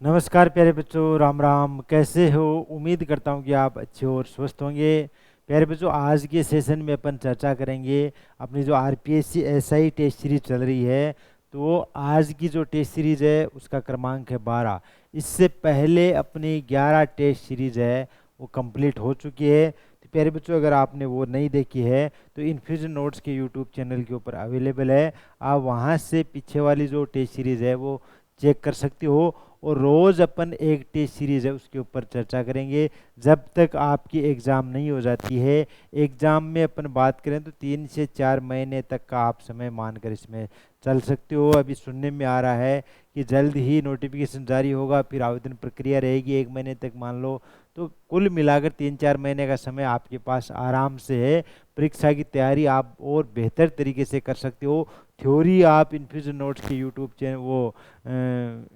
नमस्कार प्यारे बच्चों, राम राम। कैसे हो? उम्मीद करता हूँ कि आप अच्छे और स्वस्थ होंगे। प्यारे बच्चों, आज के सेशन में अपन चर्चा करेंगे अपनी जो आरपीएससी एसआई टेस्ट सीरीज चल रही है। तो आज की जो टेस्ट सीरीज है उसका क्रमांक है 12। इससे पहले अपनी 11 टेस्ट सीरीज है वो कंप्लीट हो चुकी है। तो प्यारे बच्चों, अगर आपने वो नहीं देखी है तो इन्फ्यूजन नोट्स के यूट्यूब चैनल के ऊपर अवेलेबल है। आप वहाँ से पीछे वाली जो टेस्ट सीरीज है वो चेक कर सकते हो। और रोज़ अपन एक टेस्ट सीरीज़ है उसके ऊपर चर्चा करेंगे जब तक आपकी एग्ज़ाम नहीं हो जाती है। एग्ज़ाम में अपन बात करें तो 3 से 4 महीने तक का आप समय मानकर इसमें चल सकते हो। अभी सुनने में आ रहा है कि जल्द ही नोटिफिकेशन जारी होगा, फिर आवेदन प्रक्रिया रहेगी 1 महीने तक मान लो। तो कुल मिलाकर 3-4 महीने का समय आपके पास आराम से है। परीक्षा की तैयारी आप और बेहतर तरीके से कर सकते हो। थ्योरी आप इन्फ्यूजन नोट्स के यूट्यूब चैनल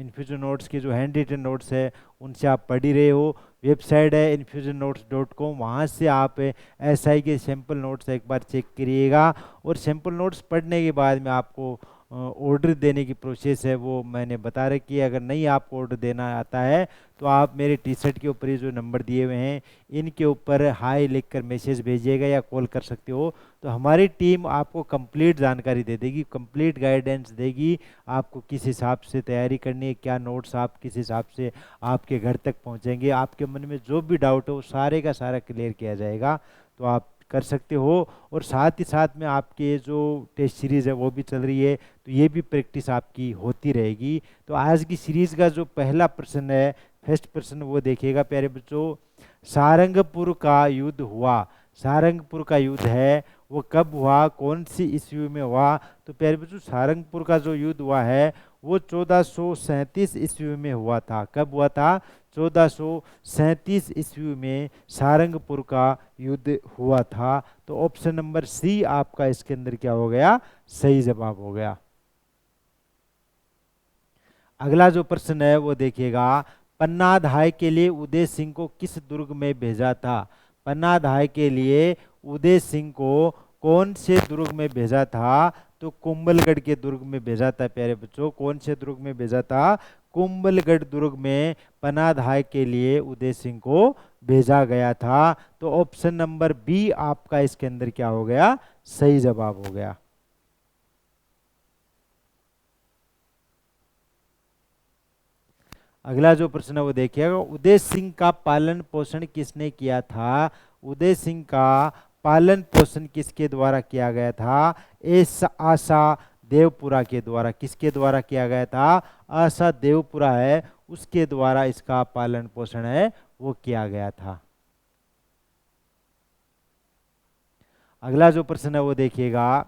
इन्फ्यूजन नोट्स के जो हैंड रिटन नोट्स है उनसे आप पढ़ ही रहे हो। वेबसाइट है infusionnotes.com, वहाँ से आप एसआई के सैम्पल नोट्स एक बार चेक करिएगा। और सैम्पल नोट्स पढ़ने के बाद में आपको ऑर्डर देने की प्रोसेस है वो मैंने बता रखी है। अगर नहीं आपको ऑर्डर देना आता है तो आप मेरे टी शर्ट के ऊपर ये जो नंबर दिए हुए हैं इनके ऊपर हाय लिखकर मैसेज भेजिएगा या कॉल कर सकते हो। तो हमारी टीम आपको कंप्लीट जानकारी दे देगी, कंप्लीट गाइडेंस देगी आपको किस हिसाब से तैयारी करनी है, क्या नोट्स आप किस हिसाब से आपके घर तक पहुंचेंगे। आपके मन में जो भी डाउट हो वो सारे का सारा क्लियर किया जाएगा। तो आप कर सकते हो। और साथ ही साथ में आपके जो टेस्ट सीरीज़ है वो भी चल रही है, तो ये भी प्रैक्टिस आपकी होती रहेगी। तो आज की सीरीज़ का जो पहला प्रश्न है, फर्स्ट प्रश्न, वो देखिएगा प्यारे बच्चों। सारंगपुर का युद्ध हुआ, सारंगपुर का युद्ध है वो कब हुआ, कौन सी ईस्वी में हुआ? तो प्यारे बच्चों, सारंगपुर का जो युद्ध हुआ है वो 1437 ईस्वी में हुआ था। कब हुआ था? 1437 ईस्वी में सारंगपुर का युद्ध हुआ था। तो ऑप्शन नंबर सी आपका इसके अंदर क्या हो गया? सही जवाब हो गया। अगला जो प्रश्न है वो देखिएगा। पन्नाधाय के लिए उदय सिंह को किस दुर्ग में भेजा था? पन्नाधाय के लिए उदय सिंह को कौन से दुर्ग में भेजा था? तो कुंभलगढ़ के दुर्ग में भेजा था प्यारे बच्चों। कौन से दुर्ग में भेजा था? कुंभलगढ़ दुर्ग में पन्नाधाय के लिए उदय सिंह को भेजा गया था। तो ऑप्शन नंबर बी आपका इसके अंदर क्या हो गया? सही जवाब हो गया। अगला जो प्रश्न है वो देखिएगा। उदय सिंह का पालन पोषण किसने किया था? उदय सिंह का पालन पोषण किसके द्वारा किया गया था? एस आशा देवपुरा के द्वारा। किसके द्वारा किया गया था? आशा देवपुरा है उसके द्वारा इसका पालन पोषण है वो किया गया था। अगला जो प्रश्न है वो देखिएगा।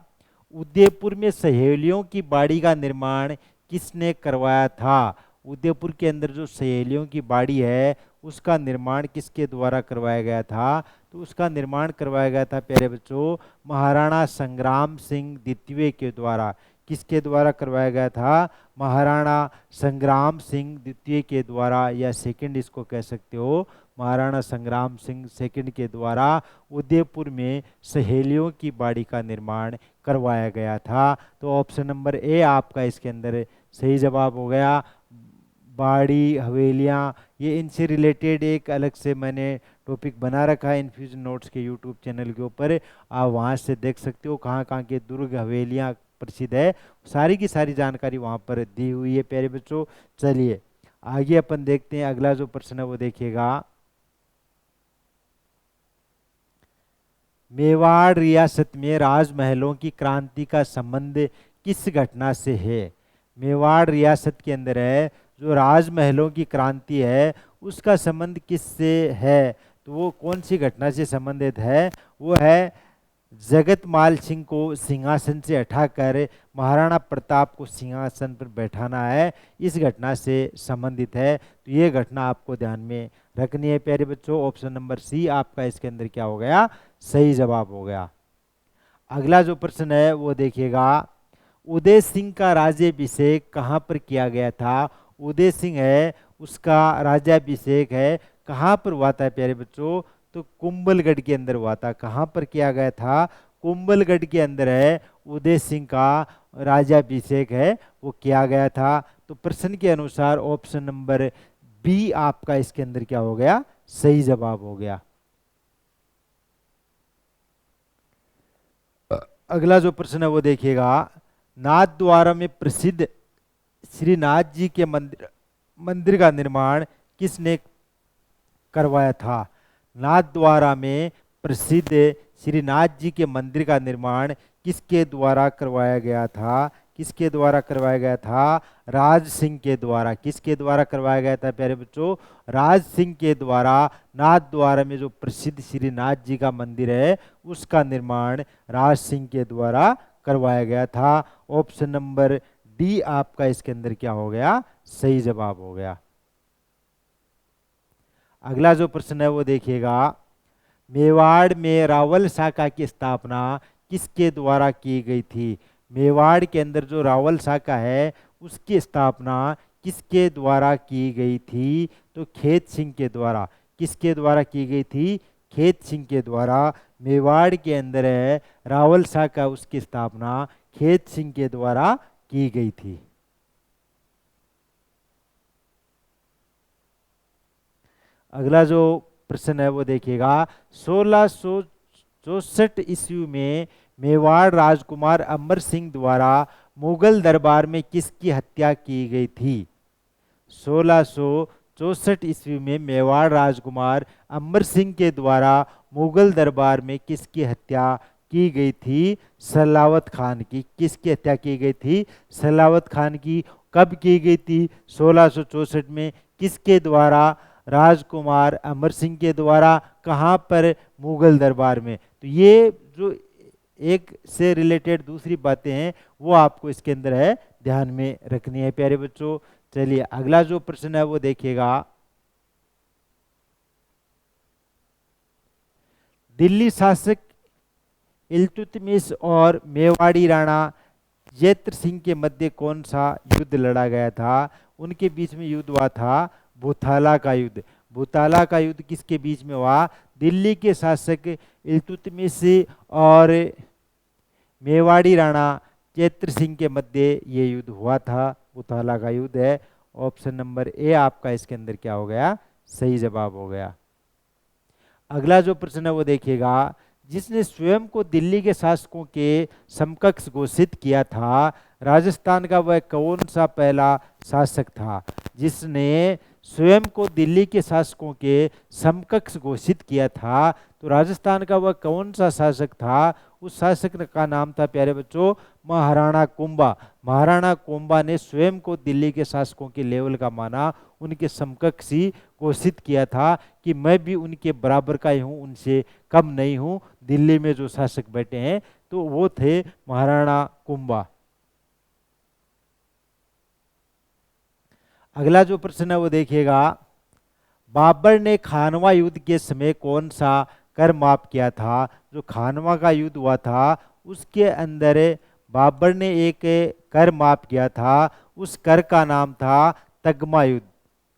उदयपुर में सहेलियों की बाड़ी का निर्माण किसने करवाया था? उदयपुर के अंदर जो सहेलियों की बाड़ी है उसका निर्माण किसके द्वारा करवाया गया था? तो उसका निर्माण करवाया गया था प्यारे बच्चों महाराणा संग्राम सिंह द्वितीय के द्वारा। किसके द्वारा करवाया गया था? महाराणा संग्राम सिंह द्वितीय के द्वारा, या सेकंड इसको कह सकते हो, महाराणा संग्राम सिंह सेकंड के द्वारा उदयपुर में सहेलियों की बाड़ी का निर्माण करवाया गया था। तो ऑप्शन नंबर ए आपका इसके अंदर सही जवाब हो गया। बाड़ी, हवेलियाँ, ये इनसे रिलेटेड एक अलग से मैंने टॉपिक बना रखा है इन्फ्यूजन नोट्स के यूट्यूब चैनल के ऊपर। आप वहाँ से देख सकते हो कहाँ कहाँ के दुर्ग हवेलियाँ प्रसिद्ध है, सारी की सारी जानकारी वहाँ पर दी हुई है प्यारे बच्चों। चलिए आगे अपन देखते हैं। अगला जो प्रश्न है वो देखिएगा। मेवाड़ रियासत में राजमहलों की क्रांति का संबंध किस घटना से है? मेवाड़ रियासत के अंदर है जो राजमहलों की क्रांति है उसका संबंध किससे है? तो वो कौन सी घटना से संबंधित है? वो है जगतमाल सिंह को सिंहासन से हटाकर महाराणा प्रताप को सिंहासन पर बैठाना है, इस घटना से संबंधित है। तो ये घटना आपको ध्यान में रखनी है प्यारे बच्चों। ऑप्शन नंबर सी आपका इसके अंदर क्या हो गया? सही जवाब हो गया। अगला जो प्रश्न है वो देखिएगा। उदय सिंह का राज्याभिषेक कहाँ पर किया गया था? उदय सिंह है उसका राज्याभिषेक है कहाँ पर हुआ था प्यारे बच्चों? तो कुंभलगढ़ के अंदर हुआ था। कहाँ पर किया गया था? कुंभलगढ़ के अंदर है उदय सिंह का राज्याभिषेक है वो किया गया था। तो प्रश्न के अनुसार ऑप्शन नंबर बी आपका इसके अंदर क्या हो गया, सही जवाब हो गया। अगला जो प्रश्न है वो देखिएगा, नाथ द्वारा में प्रसिद्ध श्री नाथ जी के मंदिर मंदिर का निर्माण किसने करवाया था। नाथ द्वारा में प्रसिद्ध श्री नाथ जी के मंदिर का निर्माण किसके द्वारा करवाया गया था, किसके द्वारा करवाया गया था, राज सिंह के द्वारा। किसके द्वारा करवाया गया था प्यारे बच्चों, राज सिंह के द्वारा नाथ द्वारा में जो प्रसिद्ध श्री नाथ जी का मंदिर है उसका निर्माण राज सिंह के द्वारा करवाया गया था। ऑप्शन नंबर डी आपका इसके अंदर क्या हो गया, सही जवाब हो गया। अगला जो प्रश्न है वो देखिएगा, मेवाड़ में रावल शाखा की स्थापना किसके द्वारा की गई थी। मेवाड़ के अंदर जो रावल शाखा है उसकी स्थापना किसके द्वारा की गई थी, तो खेत सिंह के द्वारा। किसके द्वारा की गई थी, खेत सिंह के द्वारा। मेवाड़ के अंदर है रावल शाखा, उसकी स्थापना खेत सिंह के द्वारा की गई थी। अगला जो प्रश्न है वो देखिएगा, 1664 ईस्वी में मेवाड़ राजकुमार अमर सिंह द्वारा मुगल दरबार में किसकी हत्या की गई थी। 1664 ईस्वी में मेवाड़ राजकुमार अमर सिंह के द्वारा मुगल दरबार में किसकी हत्या की गई थी, सलावत खान की। किसकी हत्या की गई थी, सलावत खान की। कब की गई थी, 1664 में। किसके द्वारा, राजकुमार अमर सिंह के द्वारा। कहाँ पर, मुगल दरबार में। तो ये जो एक से रिलेटेड दूसरी बातें हैं वो आपको इसके अंदर है ध्यान में रखनी है प्यारे बच्चों। चलिए अगला जो प्रश्न है वो देखिएगा, दिल्ली शासक इल्तुतमिश और मेवाड़ी राणा जैत्र सिंह के मध्य कौन सा युद्ध लड़ा गया था। उनके बीच में युद्ध हुआ था भूथाला का युद्ध। भूथाला का युद्ध किसके बीच में हुआ, दिल्ली के शासक इल्तुतमिश और मेवाड़ी राणा जैत्र सिंह के मध्य ये युद्ध हुआ था, भूथाला का युद्ध है। ऑप्शन नंबर ए आपका इसके अंदर क्या हो गया, सही जवाब हो गया। अगला जो प्रश्न है वो देखिएगा, जिसने स्वयं को दिल्ली के शासकों के समकक्ष घोषित किया था, राजस्थान का वह कौन सा पहला शासक था। जिसने स्वयं को दिल्ली के शासकों के समकक्ष घोषित किया था, तो राजस्थान का वह कौन सा शासक था। उस शासक का नाम था प्यारे बच्चों महाराणा कुंभा। महाराणा कुंभा ने स्वयं को दिल्ली के शासकों के लेवल का माना, उनके समकक्ष ही घोषित किया था कि मैं भी उनके बराबर का ही हूँ, उनसे कम नहीं हूँ। दिल्ली में जो शासक बैठे हैं तो वो थे महाराणा कुंभा। अगला जो प्रश्न है वो देखिएगा, बाबर ने खानवा युद्ध के समय कौन सा कर माफ किया था। जो खानवा का युद्ध हुआ था उसके अंदर बाबर ने एक कर माफ किया था, उस कर का नाम था तगमा युद्ध।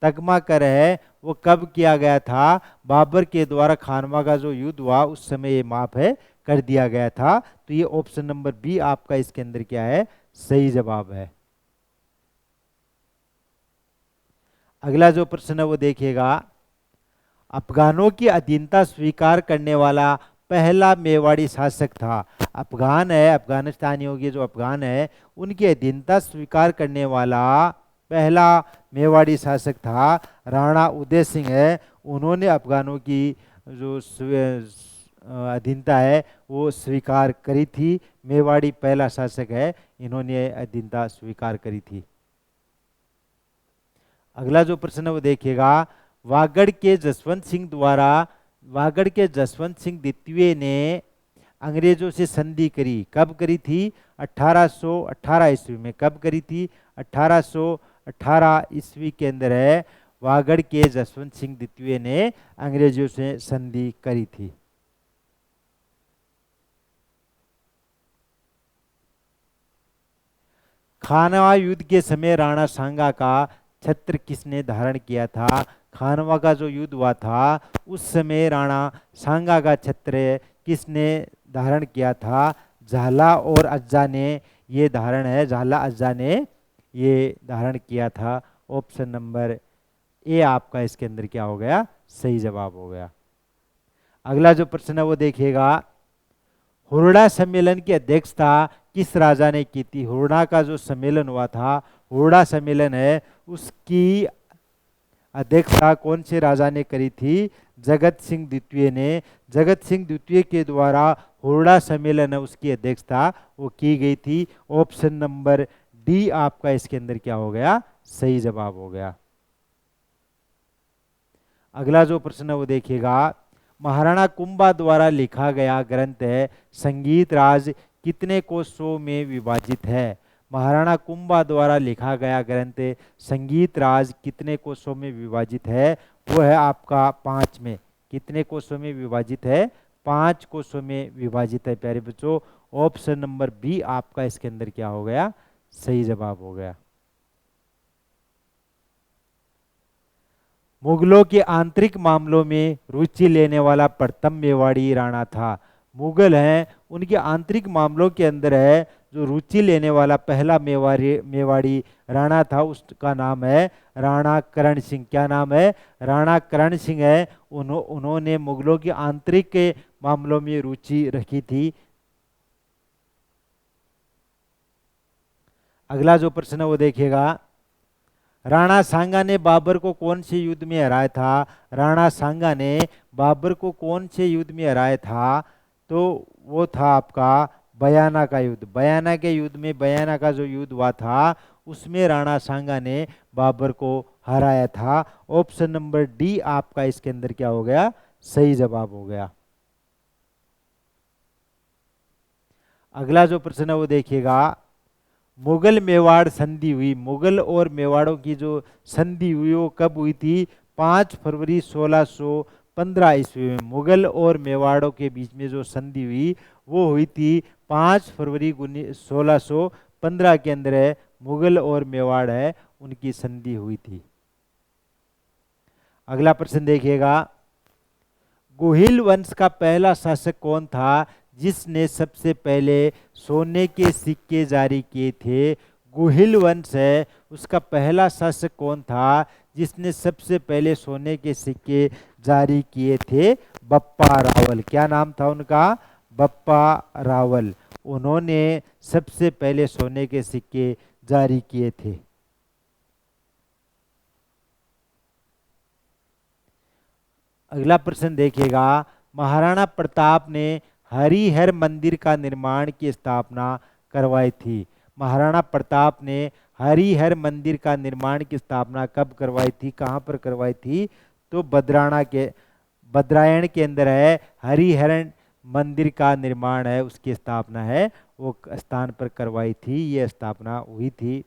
तगमा कर है वो कब किया गया था, बाबर के द्वारा खानवा का जो युद्ध हुआ उस समय ये माफ है कर दिया गया था। तो ये ऑप्शन नंबर बी आपका इसके अंदर क्या है, सही जवाब है। अगला जो प्रश्न है वो देखिएगा, अफगानों की अधीनता स्वीकार करने वाला पहला मेवाड़ी शासक था। अफगान है, अफगानिस्तानियों के जो अफगान है उनकी अधीनता स्वीकार करने वाला पहला मेवाड़ी शासक था राणा उदय सिंह है। उन्होंने अफगानों की जो अधीनता है वो स्वीकार करी थी। मेवाड़ी पहला शासक है, इन्होंने अधीनता स्वीकार करी थी। अगला जो प्रश्न है वो देखिएगा, वागड़ के जसवंत सिंह द्वितीय ने अंग्रेजों से संधि करी। कब करी थी, 1818 ईस्वी में। कब करी थी, 1818 ईस्वी के अंदर है वागड़ के जसवंत सिंह द्वितीय ने अंग्रेजों से संधि करी थी। खानवा युद्ध के समय राणा सांगा का छत्र किसने धारण किया था। खानवा का जो युद्ध हुआ था उस समय राणा सांगा का छत्र किसने धारण किया था, झाला और अज्जा ने ये धारण है, झाला अज्जा ने ये धारण किया था। ऑप्शन नंबर ए आपका इसके अंदर क्या हो गया, सही जवाब हो गया। अगला जो प्रश्न है वो देखिएगा, हुरडा सम्मेलन की अध्यक्षता किस राजा ने की थी। हुरडा का जो सम्मेलन हुआ था, हुरडा सम्मेलन है, उसकी अध्यक्षता कौन से राजा ने करी थी, जगत सिंह द्वितीय ने। जगत सिंह द्वितीय के द्वारा हुरडा सम्मेलन है उसकी अध्यक्षता वो की गई थी। ऑप्शन नंबर डी आपका इसके अंदर क्या हो गया, सही जवाब हो गया। अगला जो प्रश्न है वो देखिएगा, महाराणा कुंभा द्वारा लिखा गया ग्रंथ है संगीत राज कितने कोशों में विभाजित है। महाराणा कुंभा द्वारा लिखा गया ग्रंथ संगीत राज कितने कोशों में विभाजित है, वो है आपका 5 में। कितने कोशों में विभाजित है, 5 कोशों में विभाजित है प्यारे बच्चों। ऑप्शन नंबर बी आपका इसके अंदर क्या हो गया, सही जवाब हो गया। मुगलों के आंतरिक मामलों में रुचि लेने वाला प्रथम मेवाड़ी राणा था। मुगल हैं, उनके आंतरिक मामलों के अंदर है जो रुचि लेने वाला पहला मेवाड़ी राणा था, उसका नाम है राणा करण सिंह। क्या नाम है, राणा करण सिंह है। उन्होंने मुगलों के आंतरिक के मामलों में रुचि रखी थी। अगला जो प्रश्न है वो देखिएगा, राणा सांगा ने बाबर को कौन से युद्ध में हराया था। राणा सांगा ने बाबर को कौन से युद्ध में हराया था, तो वो था आपका बयाना का युद्ध। बयाना के युद्ध में, बयाना का जो युद्ध हुआ था उसमें राणा सांगा ने बाबर को हराया था। ऑप्शन नंबर डी आपका इसके अंदर क्या हो गया, सही जवाब हो गया। अगला जो प्रश्न है वो देखिएगा, मुगल मेवाड़ संधि हुई। मुगल और मेवाड़ों की जो संधि हुई वो कब हुई थी, 5 फरवरी 1615 ईस्वी में। मुगल और मेवाड़ों के बीच में जो संधि हुई वो हुई थी 5 फरवरी 1615 के अंदर है, मुगल और मेवाड़ है उनकी संधि हुई थी। अगला प्रश्न देखिएगा, गुहिल वंश का पहला शासक कौन था जिसने सबसे पहले सोने के सिक्के जारी किए थे। गुहिल वंश है, उसका पहला शासक कौन था जिसने सबसे पहले सोने के सिक्के जारी किए थे, बप्पा रावल। क्या नाम था उनका, बप्पा रावल। उन्होंने सबसे पहले सोने के सिक्के जारी किए थे। अगला प्रश्न देखिएगा, महाराणा प्रताप ने हरिहर मंदिर का निर्माण की स्थापना करवाई थी। महाराणा प्रताप ने हरिहर मंदिर का निर्माण की स्थापना कब करवाई थी, कहाँ पर करवाई थी, तो बद्रायण के अंदर है हरिहर मंदिर का निर्माण है, उसकी स्थापना है वो स्थान पर करवाई थी, ये स्थापना हुई थी।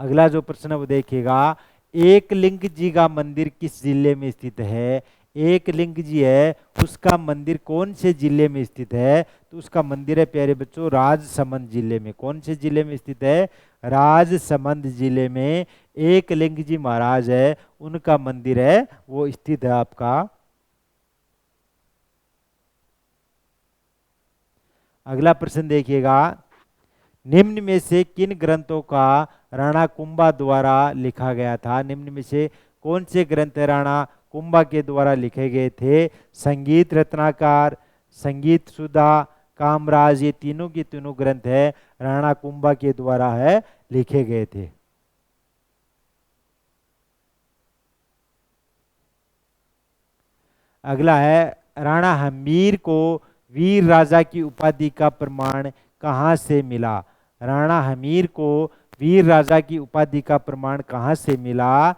अगला जो प्रश्न वो देखिएगा, एकलिंग जी का मंदिर किस जिले में स्थित है। एकलिंग जी है, उसका मंदिर कौन से जिले में स्थित है, तो उसका मंदिर है प्यारे बच्चों राजसमंद जिले में। कौन से जिले में स्थित है, राजसमंद जिले में एकलिंग जी महाराज है उनका मंदिर है वो स्थित है आपका। अगला प्रश्न देखिएगा, निम्न में से किन ग्रंथों का राणा कुंभा द्वारा लिखा गया था। निम्न में से कौन से ग्रंथ राणा कुंभा के द्वारा लिखे गए थे। संगीत रत्नाकर, संगीत सुधा, कामराज, ये तीनों के तीनों ग्रंथ है राणा कुंभा के द्वारा है लिखे गए थे। अगला है, राणा हमीर को वीर राजा की उपाधि का प्रमाण कहाँ से मिला। राणा हमीर को वीर राजा की उपाधि का प्रमाण कहाँ से मिला,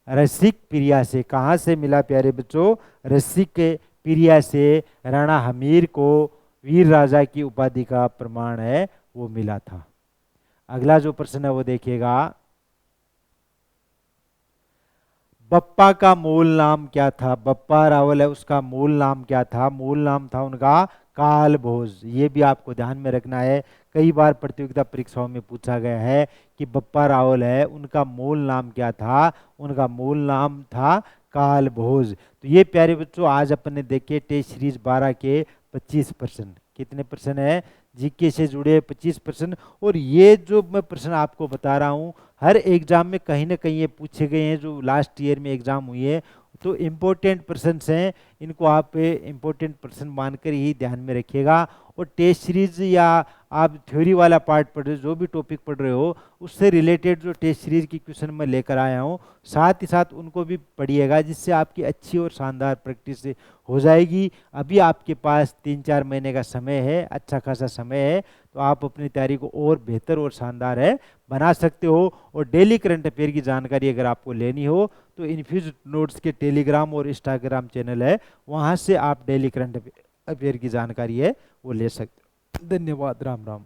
रसिक प्रिया से। कहाँ से मिला प्यारे बच्चों, रसिक प्रिया से राणा हमीर को वीर राजा की उपाधि का प्रमाण है वो मिला था। अगला जो प्रश्न है वो देखिएगा, बप्पा का मूल नाम क्या था। बप्पा रावल है, उसका मूल नाम क्या था, मूल नाम था उनका काल भोज। ये भी आपको ध्यान में रखना है, कई बार प्रतियोगिता परीक्षाओं में पूछा गया है कि बप्पा रावल है उनका मूल नाम क्या था, उनका मूल नाम था काल भोज। तो ये प्यारे बच्चों आज अपन ने देखे टेस्ट सीरीज 12 के 25 प्रश्न। कितने प्रश्न है, जीके से जुड़े 25%। और ये जो मैं प्रश्न आपको बता रहा हूँ हर एग्जाम में कहीं ना कहीं ये पूछे गए हैं, जो लास्ट ईयर में एग्जाम हुई है। तो इम्पोर्टेंट प्रश्न हैं, इनको आप इम्पोर्टेंट प्रश्न मानकर ही ध्यान में रखिएगा। और टेस्ट सीरीज या आप थ्योरी वाला पार्ट पढ़ रहे हो, जो भी टॉपिक पढ़ रहे हो, उससे रिलेटेड जो टेस्ट सीरीज की क्वेश्चन मैं लेकर आया हूँ, साथ ही साथ उनको भी पढ़िएगा, जिससे आपकी अच्छी और शानदार प्रैक्टिस हो जाएगी। अभी आपके पास 3-4 महीने का समय है, अच्छा खासा समय है, तो आप अपनी तैयारी को और बेहतर और शानदार है बना सकते हो। और डेली करंट अफेयर की जानकारी अगर आपको लेनी हो तो इन्फ्यूज नोट्स के टेलीग्राम और इंस्टाग्राम चैनल है, वहाँ से आप डेली करंट अफेयर की जानकारी है वो ले सकते हो। धन्यवाद। राम राम।